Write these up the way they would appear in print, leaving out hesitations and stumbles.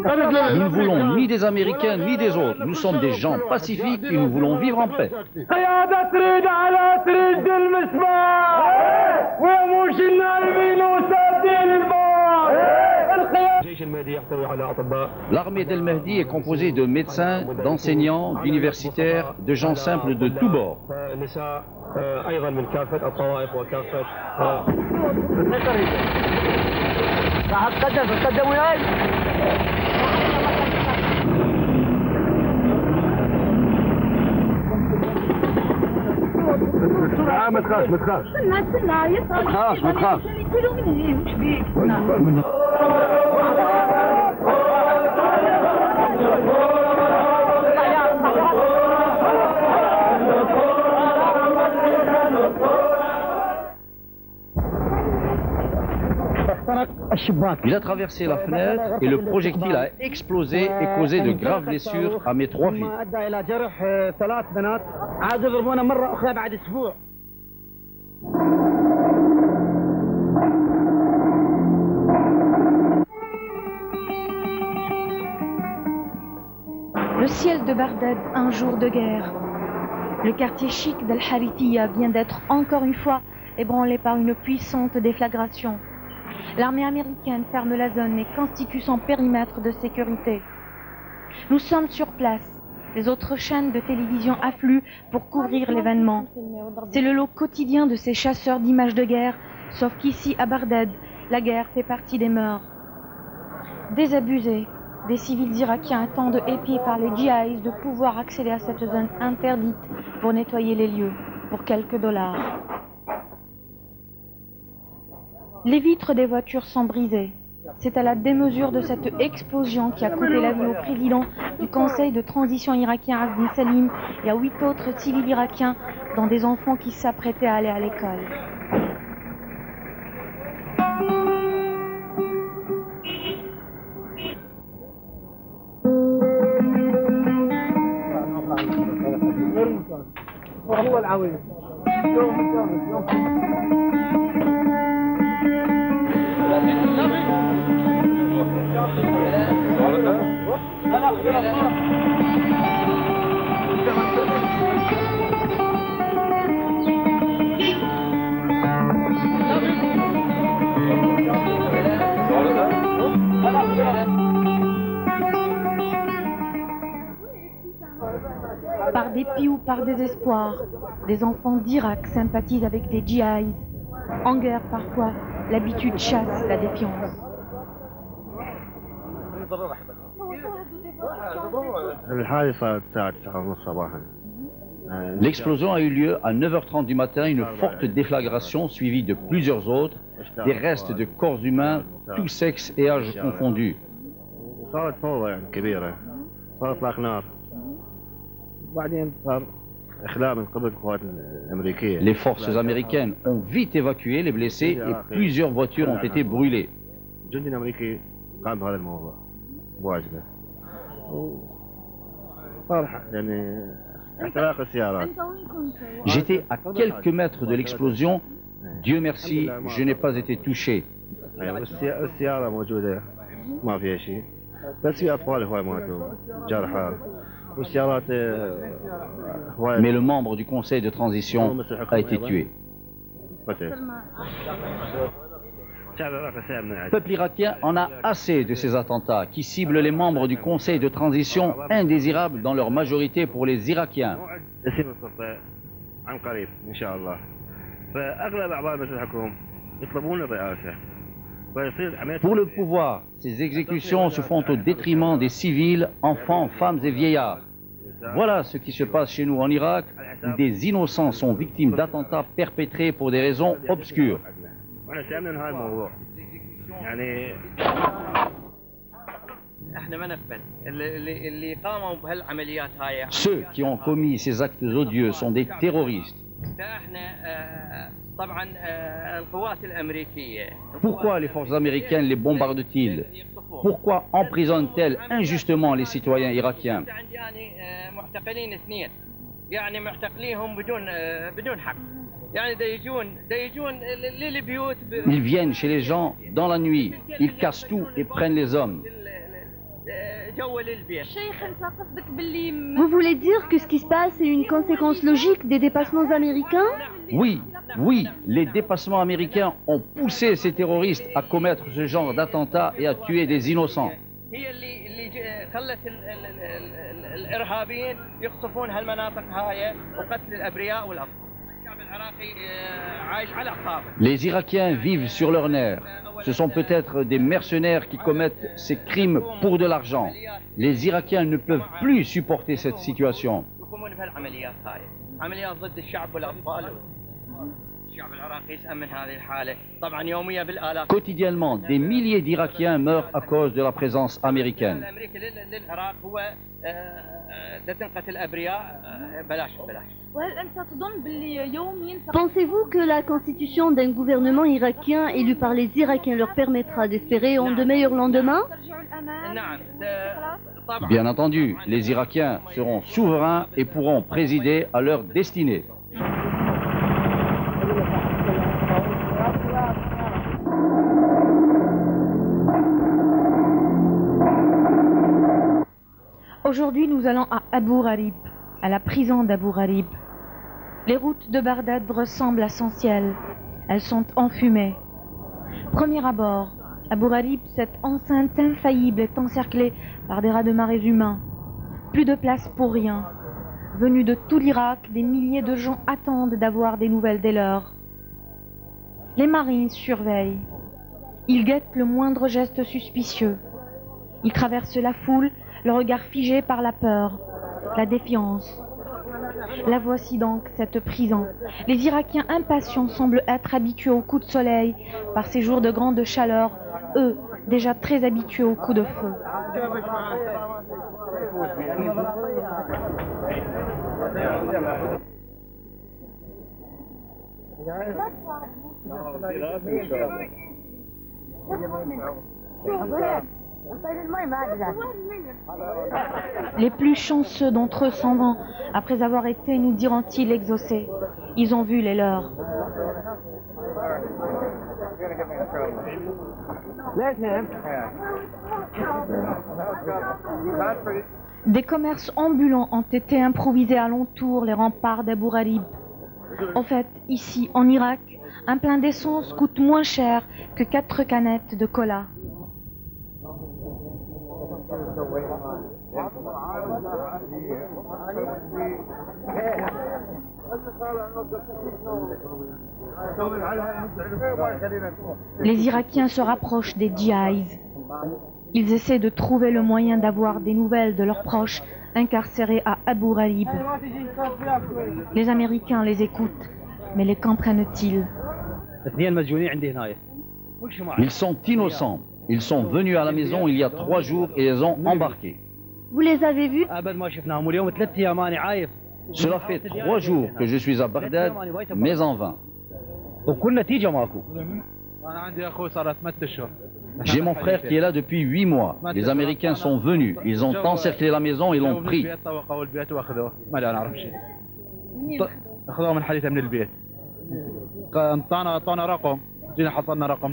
Nous ne voulons ni des Américains ni des autres. Nous sommes des gens pacifiques et nous voulons vivre en paix. L'armée d'El Mahdi est composée de médecins, d'enseignants, d'universitaires, de gens simples de tous bords. ما تخافش ما تخافش Il a traversé la fenêtre et le projectile a explosé et causé de graves blessures à mes 3 filles. Le ciel de Bagdad, un jour de guerre. Le quartier chic d'Al-Harithiya vient d'être encore une fois ébranlé par une puissante déflagration. L'armée américaine ferme la zone et constitue son périmètre de sécurité. Nous sommes sur place. Les autres chaînes de télévision affluent pour couvrir l'événement. C'est le lot quotidien de ces chasseurs d'images de guerre, sauf qu'ici, à Bagdad, la guerre fait partie des mœurs. Désabusés, des civils irakiens attendent épiés par les djihadistes de pouvoir accéder à cette zone interdite pour nettoyer les lieux, pour quelques dollars. Les vitres des voitures sont brisées. C'est à la démesure de cette explosion qui a coûté la vie au président du Conseil de transition irakien Azdin Salim et à 8 autres civils irakiens, dont des enfants qui s'apprêtaient à aller à l'école. Par dépit ou par désespoir, des enfants d'Irak sympathisent avec des djihadistes. En guerre parfois, l'habitude chasse la défiance. L'explosion a eu lieu à 9h30 du matin, une forte déflagration suivie de plusieurs autres, des restes de corps humains, tous sexes et âges confondus. Les forces américaines ont vite évacué les blessés et plusieurs voitures ont été brûlées. J'étais à quelques mètres de l'explosion. Dieu merci, je n'ai pas été touché. Mais le membre du conseil de transition a été tué. Le peuple irakien en a assez de ces attentats qui ciblent les membres du conseil de transition indésirables dans leur majorité pour les Irakiens. Pour le pouvoir, ces exécutions se font au détriment des civils, enfants, femmes et vieillards. Voilà ce qui se passe chez nous en Irak, où des innocents sont victimes d'attentats perpétrés pour des raisons obscures. Ceux qui ont commis ces actes odieux sont des terroristes. Pourquoi les forces américaines les bombardent-ils? Pourquoi emprisonnent-elles injustement les citoyens irakiens? Ils viennent chez les gens dans la nuit, ils cassent tout et prennent les hommes. Vous voulez dire que ce qui se passe est une conséquence logique des dépassements américains? Oui, oui, les dépassements américains ont poussé ces terroristes à commettre ce genre d'attentats et à tuer des innocents. Les Irakiens vivent sur leurs nerfs. Ce sont peut-être des mercenaires qui commettent ces crimes pour de l'argent. Les Irakiens ne peuvent plus supporter cette situation. Quotidiennement, des milliers d'Irakiens meurent à cause de la présence américaine. Pensez-vous que la constitution d'un gouvernement irakien élu par les Irakiens leur permettra d'espérer en de meilleurs lendemains? Bien entendu, les Irakiens seront souverains et pourront présider à leur destinée. Aujourd'hui, nous allons à Abu Ghraib, à la prison d'Abu Ghraib. Les routes de Bagdad ressemblent à son ciel. Elles sont enfumées. Premier abord, Abu Ghraib, cette enceinte infaillible, est encerclée par des raz-de-marée humains. Plus de place pour rien. Venus de tout l'Irak, des milliers de gens attendent d'avoir des nouvelles des leurs. Les marines surveillent. Ils guettent le moindre geste suspicieux. Ils traversent la foule, le regard figé par la peur, la défiance. La voici donc, cette prison. Les Irakiens impatients semblent être habitués aux coups de soleil par ces jours de grande chaleur, eux, déjà très habitués aux coups de feu. Les plus chanceux d'entre eux s'en vont, après avoir été, nous diront-ils, exaucés. Ils ont vu les leurs. Des commerces ambulants ont été improvisés alentour les remparts d'Abu Ghraib. En fait, ici, en Irak, un plein d'essence coûte moins cher que 4 canettes de cola. Les Irakiens se rapprochent des djihadistes. Ils essaient de trouver le moyen d'avoir des nouvelles de leurs proches incarcérés à Abu Ghraib. Les Américains les écoutent, mais les comprennent-ils? Ils sont innocents. Ils sont venus à la maison il y a 3 jours et les ont embarqués. Vous les avez vus? Cela fait 3 jours que je suis à Bagdad, mais en vain. J'ai mon frère qui est là depuis 8 mois. Les Américains sont venus. Ils ont encerclé la maison et l'ont pris.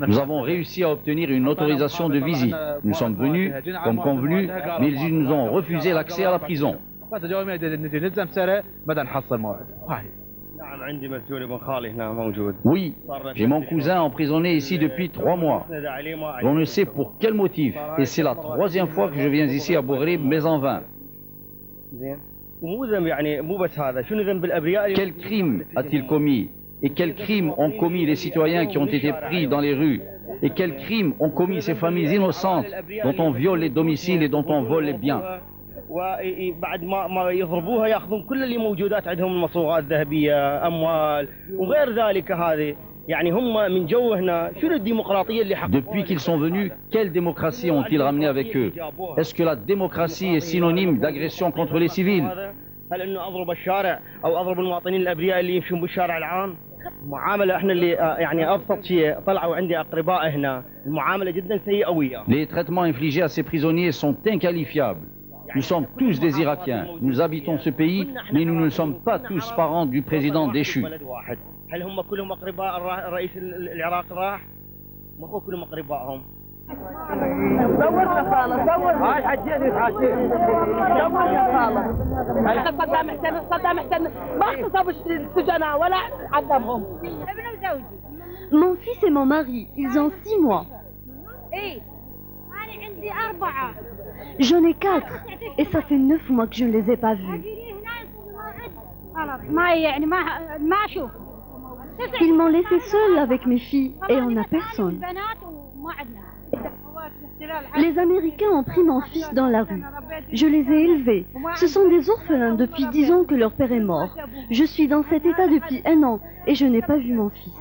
Nous avons réussi à obtenir une autorisation de visite. Nous sommes venus, comme convenu, mais ils nous ont refusé l'accès à la prison. Oui, j'ai mon cousin emprisonné ici depuis 3 mois. On ne sait pour quel motif. Et c'est la 3e fois que je viens ici à Abu Ghraib, mais en vain. Quel crime a-t-il commis? Et quels crimes ont commis les citoyens qui ont été pris dans les rues? Et quels crimes ont commis ces familles innocentes dont on viole les domiciles et dont on vole les biens? بعد ما يضربوها ياخذون كل اللي موجودات عندهم مصوغات ذهبيه اموال وغير ذلك هذه يعني هم من جو هنا شنو الديمقراطيه اللي حققوها. Depuis qu'ils sont venus, quelle démocratie ont-ils ramené avec eux? Est-ce que la démocratie est synonyme d'agression contre les civils? هل انه اضرب الشارع او اضرب المواطنين الابرياء اللي يمشون بالشارع العام؟ المعامله احنا اللي يعني ابسط شيء طلعوا عندي اقرباء هنا المعامله جدا سيئه وياهم. Les traitements infligés à ces prisonniers sont inqualifiables. Nous sommes tous des Irakiens. Nous habitons ce pays, mais nous ne sommes pas tous parents du président déchu. هل هم كلهم اقرباء رئيس العراق راح؟ ما هو كلهم اقربائهم. صورنا خالة صورنا هاي حجيتي حاجتين صورنا خالة صدام حسين ما اغتصبوا السجناء ولا عذبهم. ابن زوجي. Mon fils et mon mari, ils ont 6 mois. ايه انا عندي 4. J'en ai 4 et ça fait 9 mois que je ne les ai pas vus. ما يعني ما اشوف. Ils m'ont laissé seule avec mes filles et on n'a personne. Les Américains ont pris mon fils dans la rue. Je les ai élevés. Ce sont des orphelins depuis 10 ans que leur père est mort. Je suis dans cet état depuis 1 an et je n'ai pas vu mon fils.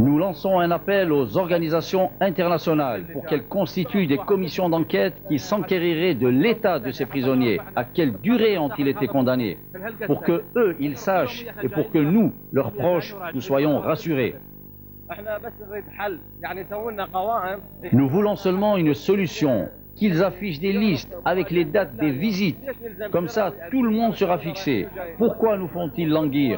Nous lançons un appel aux organisations internationales pour qu'elles constituent des commissions d'enquête qui s'enquériraient de l'état de ces prisonniers, à quelle durée ont-ils été condamnés, pour que eux, ils sachent et pour que nous, leurs proches, nous soyons rassurés. Nous voulons seulement une solution, qu'ils affichent des listes avec les dates des visites. Comme ça, tout le monde sera fixé. Pourquoi nous font-ils languir?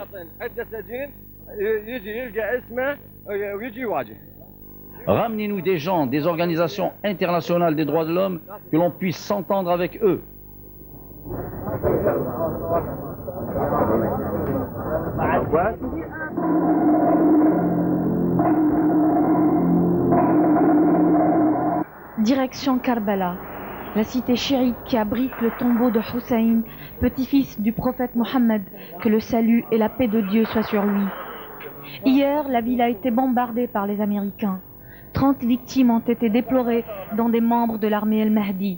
Ramenez-nous des gens, des organisations internationales des droits de l'homme, que l'on puisse s'entendre avec eux. Direction Karbala, la cité chiite qui abrite le tombeau de Hussein, petit-fils du prophète Mohammed, que le salut et la paix de Dieu soient sur lui. Hier, la ville a été bombardée par les Américains. 30 victimes ont été déplorées, dont des membres de l'armée El-Mahdi.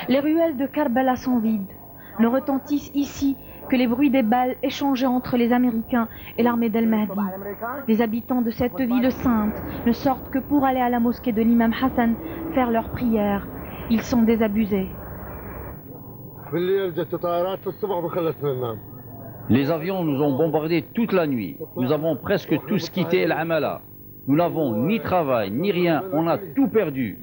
Les ruelles de Karbala sont vides. Ne retentissent ici que les bruits des balles échangées entre les Américains et l'armée d'El-Mahdi. Les habitants de cette ville sainte ne sortent que pour aller à la mosquée de l'imam Hassan faire leurs prières. Ils sont désabusés. Les avions nous ont bombardés toute la nuit. Nous avons presque tous quitté El Amala. Nous n'avons ni travail, ni rien. On a tout perdu.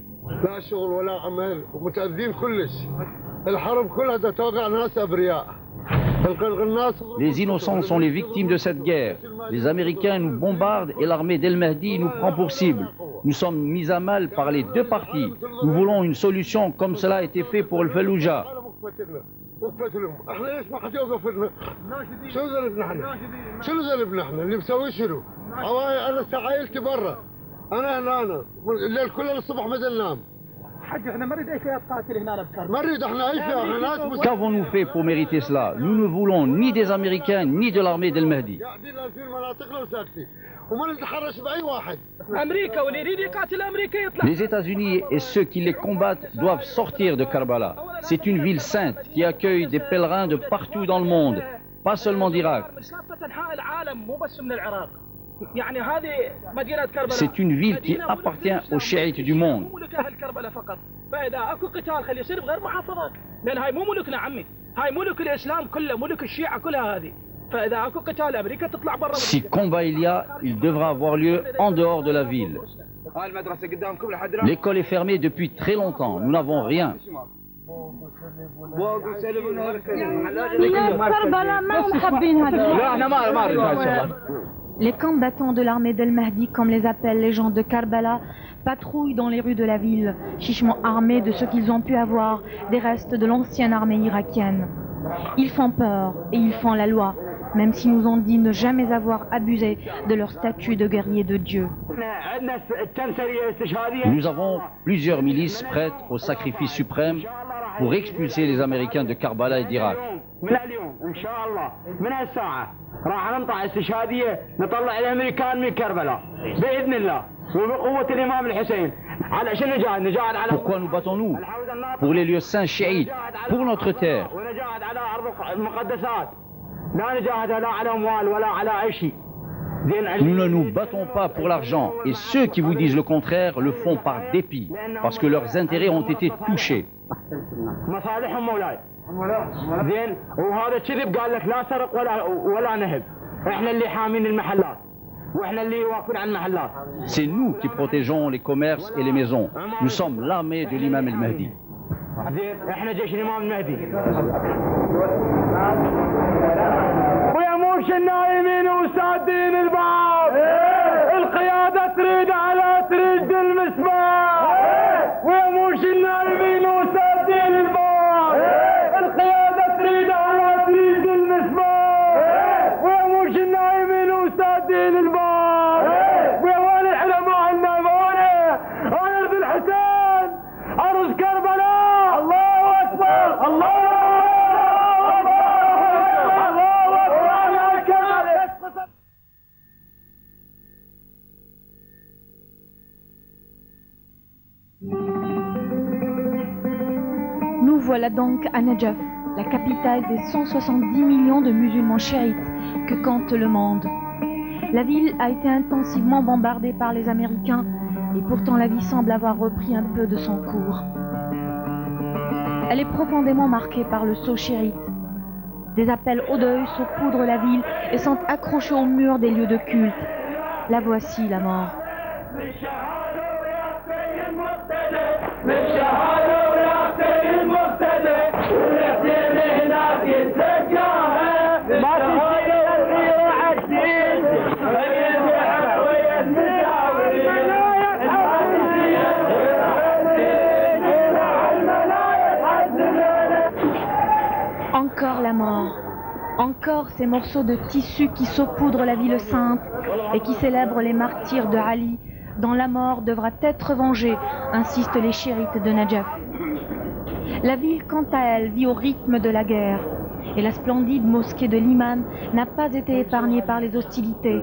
Les innocents sont les victimes de cette guerre. Les Américains nous bombardent et l'armée d'El-Mahdi nous prend pour cible. Nous sommes mis à mal par les deux parties. Nous voulons une solution comme cela a été fait pour le Fallujah. Qu'avons-nous fait pour mériter cela? Nous ne voulons ni des Américains ni de l'armée d'El-Mahdi. Les États-Unis et ceux qui les combattent doivent sortir de Karbala. C'est une ville sainte qui accueille des pèlerins de partout dans le monde, pas seulement d'Irak. C'est une ville qui appartient aux chiites du monde. Si combat il y a, il devra avoir lieu en dehors de la ville. L'école est fermée depuis très longtemps. Nous n'avons rien. Les combattants de l'armée d'El-Mahdi, comme les appellent les gens de Karbala, patrouillent dans les rues de la ville, chichement armés de ce qu'ils ont pu avoir des restes de l'ancienne armée irakienne. Ils font peur et ils font la loi, même s'ils nous ont dit ne jamais avoir abusé de leur statut de guerrier de Dieu. Nous avons plusieurs milices prêtes au sacrifice suprême pour expulser les Américains de Karbala et d'Irak. Pourquoi nous battons-nous? Pour les lieux saints chiites, pour notre terre. Nous ne nous battons pas pour l'argent et ceux qui vous disent le contraire le font par dépit, parce que leurs intérêts ont été touchés. C'est nous qui protégeons les commerces et les maisons. Nous sommes l'armée de l'imam el-Mahdi. ويموش النايمين وسادين الباب القيادة تريد على تريد المسبح ويموش النايمين وسادين الباب القيادة تريد على تريد المسبح ويموش النايمين وسادين الباب ويا ويل العلماء النايمون أرض الحسين أرض كربلاء الله أكبر الله Nous voilà donc à Najaf, la capitale des 170 millions de musulmans chiites que compte le monde. La ville a été intensivement bombardée par les Américains et pourtant la vie semble avoir repris un peu de son cours. Elle est profondément marquée par le sceau chiite. Des appels au deuil saupoudrent la ville et sont accrochés au mur des lieux de culte. La voici, la mort. Encore la mort, encore ces morceaux de tissu qui saupoudrent la ville sainte et qui célèbrent les martyrs de Ali, dont la mort devra être vengée, insistent les chiites de Najaf. La ville, quant à elle, vit au rythme de la guerre, et la splendide mosquée de l'imam n'a pas été épargnée par les hostilités.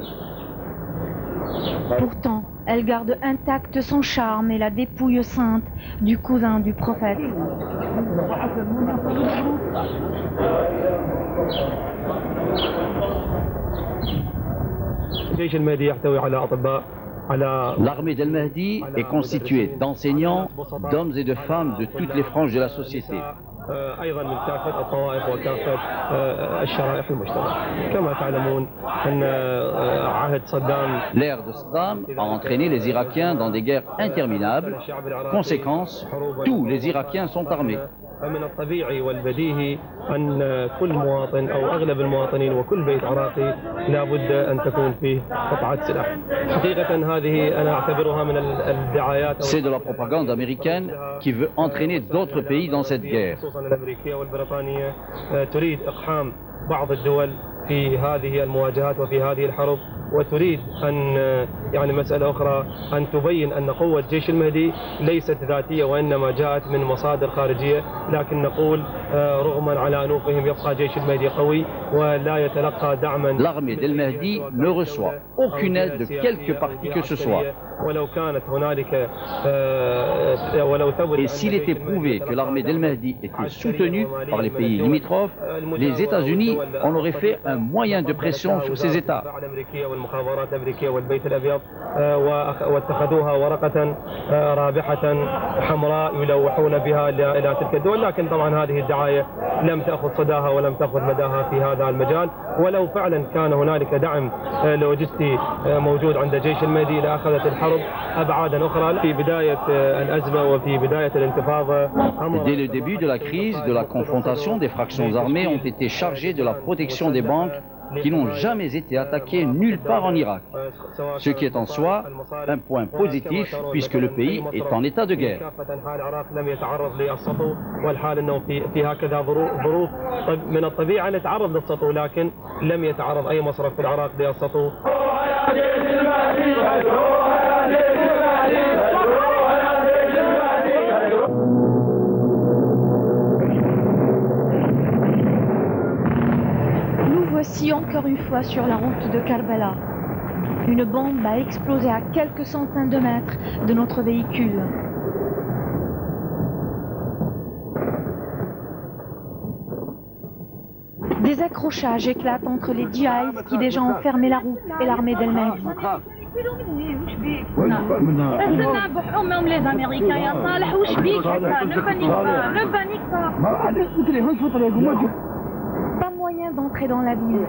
Pourtant, elle garde intact son charme et la dépouille sainte du cousin du prophète. L'armée d'Al-Mahdi est constituée d'enseignants, d'hommes et de femmes de toutes les franges de la société. أيضا من كافة الطوائف وكافة الشرائح المجتمع كما تعلمون أن عهد صدام L'ère de Saddam a entraîné les Irakiens dans des guerres interminables. Conséquence, tous les Irakiens sont armés. فمن الطبيعي والبديهي أن كل مواطن أو أغلب المواطنين وكل بيت عراقي لابد أن تكون فيه قطعة سلاح. حقيقة هذه أنا أعتبرها من الدعايات. C'est de la propagande américaine qui veut entraîner d'autres pays dans cette guerre. خصوصا الأمريكية والبريطانية تريد إقحام بعض الدول في هذه المواجهات وفي هذه الحرب وتريد أن يعني مسألة أخرى أن تبين أن قوة جيش المهدي ليست ذاتية وإنما جاءت من مصادر خارجية لكن نقول رغما على أنوفهم يبقى جيش المهدي قوي ولا يتلقى دعما. L'armée d'Al-Mahdi ne reçoit aucune aide de quelque parti que ce soit. Et s'il était prouvé que l'armée d'Al-Mahdi était soutenue par les pays limitrophes, les États-Unis en auraient fait un moyen de pression sur ces États. المخابرات الأمريكية والبيت الأبيض واتخذوها ورقة رابحة حمراء يلوحون بها إلى تلك الدول لكن طبعا هذه الدعاية لم تأخذ صداها ولم تأخذ مداها في هذا المجال ولو فعلا كان هنالك دعم لوجستي موجود عند جيش المهدي لأخذت الحرب أبعادا أخرى في بداية الأزمة وفي بداية الانتفاضة. Dès le début de la crise, de la confrontation, des fractions armées ont été chargées de la protection des banques qui n'ont jamais été attaqués nulle part en Irak. Ce qui est en soi un point positif puisque le pays est en état de guerre. من الطبيعي أن يتعرض للسطو لكن لم يتعرض أي مصرف في العراق للسطو. Voici encore une fois sur la route de Karbala. Une bombe a explosé à quelques centaines de mètres de notre véhicule. Des accrochages éclatent entre les djihadistes qui déjà ont fermé la route et l'armée d'Al-Mahdi. Pas moyen d'entrer dans la ville.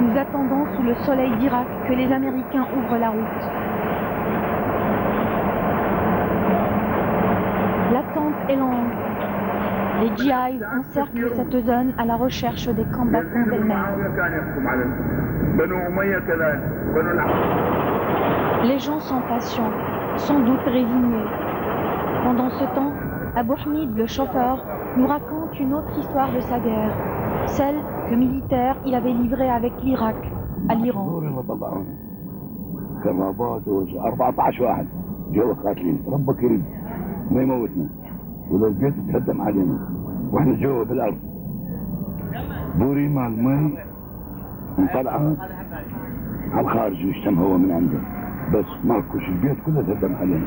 Nous attendons sous le soleil d'Irak que les Américains ouvrent la route. L'attente est longue. Les GIs encerclent cette zone à la recherche des combattants d'El-Mahdi. Les gens sont patients, sans doute résignés. Pendant ce temps, Abou Hamid, le chauffeur, nous raconte une autre histoire de sa guerre, celle que militaire il avait livrée avec l'Irak à l'Iran. ولو البيت تهدم علينا واحنا جوا في الارض بوري مع المي انطلع على الخارج واشتم هو من عنده بس ماكوش البيت كله تهدم علينا.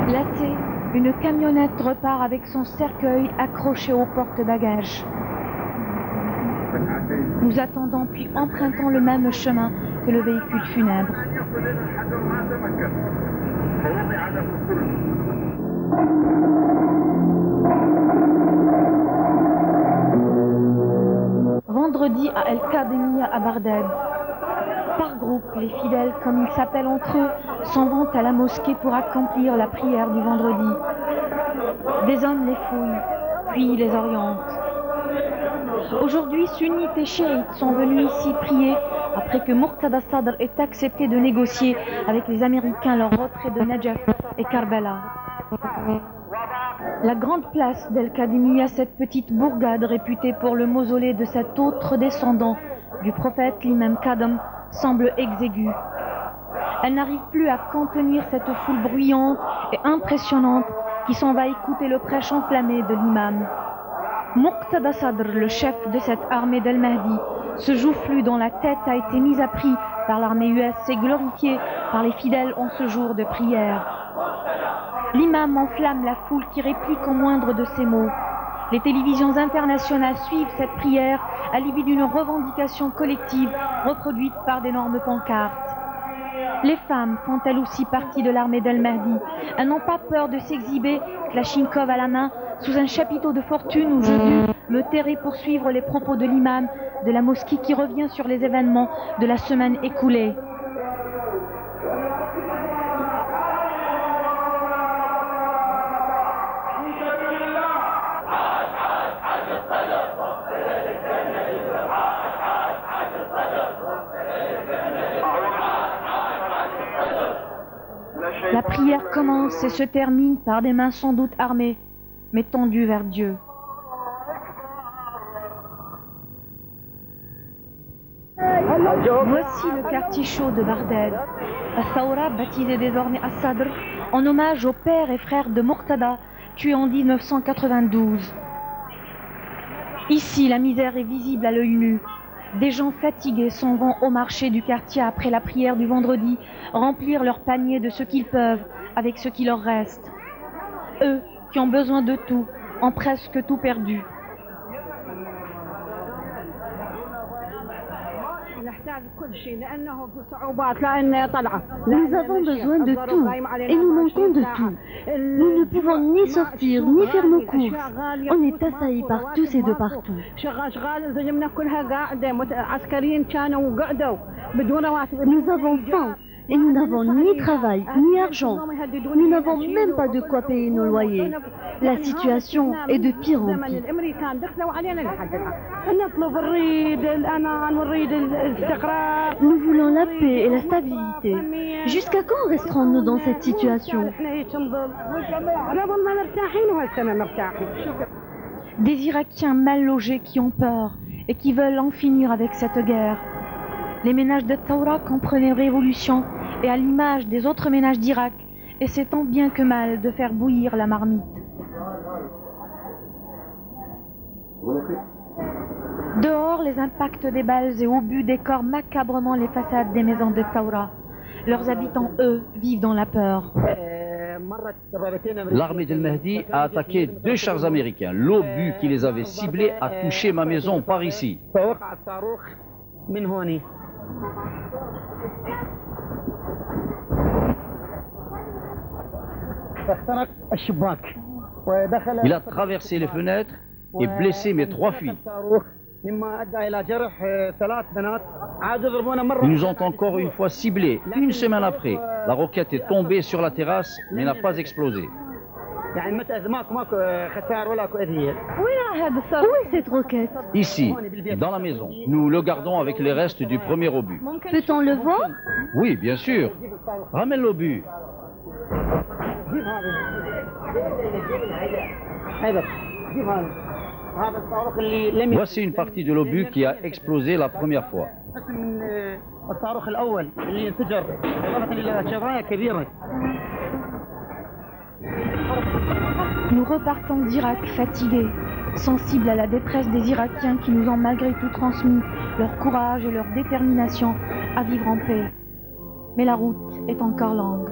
Lassé, une camionnette repart avec son cercueil accroché aux porte-bagages. Nous attendons puis empruntons le même chemin que le véhicule funèbre. Vendredi à El-Kadhimiya à Bagdad. Par groupe, les fidèles, comme ils s'appellent entre eux, s'en vont à la mosquée pour accomplir la prière du vendredi. Des hommes les fouillent, puis les orientent. Aujourd'hui, sunnites et chiites sont venus ici prier après que Muqtada Sadr ait accepté de négocier avec les Américains leur retrait de Najaf et Karbala. La grande place d'El-Kadhimiya, cette petite bourgade réputée pour le mausolée de cet autre descendant du prophète, l'imam Kadam, semble exiguë. Elle n'arrive plus à contenir cette foule bruyante et impressionnante qui s'en va écouter le prêche enflammé de l'imam. Muqtada Sadr, le chef de cette armée d'Al-Mahdi, ce joufflu dont la tête a été mise à prix par l'armée US et glorifié par les fidèles en ce jour de prière. L'imam enflamme la foule qui réplique au moindre de ses mots. Les télévisions internationales suivent cette prière à l'ibis d'une revendication collective reproduite par d'énormes pancartes. Les femmes font elles aussi partie de l'armée d'Al-Mahdi. Elles n'ont pas peur de s'exhiber, Klachnikov à la main, sous un chapiteau de fortune où je dus me tairai pour suivre les propos de l'imam de la mosquée qui revient sur les événements de la semaine écoulée. La prière commence et se termine par des mains sans doute armées, mais tendues vers Dieu. Voici le quartier chaud de Bagdad. Al-Thawra, baptisé désormais As-Sadr, en hommage au père et frère de Muqtada, tué en 1992. Ici, la misère est visible à l'œil nu. Des gens fatigués s'en vont au marché du quartier après la prière du vendredi, remplir leur panier de ce qu'ils peuvent avec ce qui leur reste. Eux, qui ont besoin de tout, ont presque tout perdu. Nous avons besoin de tout et nous manquons de tout. Nous ne pouvons ni sortir ni faire nos courses. On est assaillis par tous et de partout. Nous avons faim et nous n'avons ni travail ni argent. Nous n'avons même pas de quoi payer nos loyers. La situation est de pire en pire. Nous voulons la paix et la stabilité. Jusqu'à quand resterons-nous dans cette situation? Des Irakiens mal logés qui ont peur et qui veulent en finir avec cette guerre. Les ménages de Thawra comprenaient révolution et à l'image des autres ménages d'Irak, essaient tant bien que mal de faire bouillir la marmite. Dehors, les impacts des balles et obus décorent macabrement les façades des maisons de Thawra. Leurs habitants, eux, vivent dans la peur. L'armée d'El-Mahdi a attaqué 2 chars américains. L'obus qui les avait ciblés a touché ma maison par ici. Il a traversé les fenêtres et blessé mes 3 filles. Ils nous ont encore une fois ciblés. Une semaine après, la roquette est tombée sur la terrasse, mais n'a pas explosé. Où est cette roquette? Ici, dans la maison, nous le gardons avec les restes du premier obus. Peut-on le voir? Oui, bien sûr. Ramène l'obus. Voici une partie de l'obus qui a explosé la première fois. Nous repartons d'Irak fatigués, sensibles à la détresse des Irakiens qui nous ont malgré tout transmis leur courage et leur détermination à vivre en paix. Mais la route est encore longue.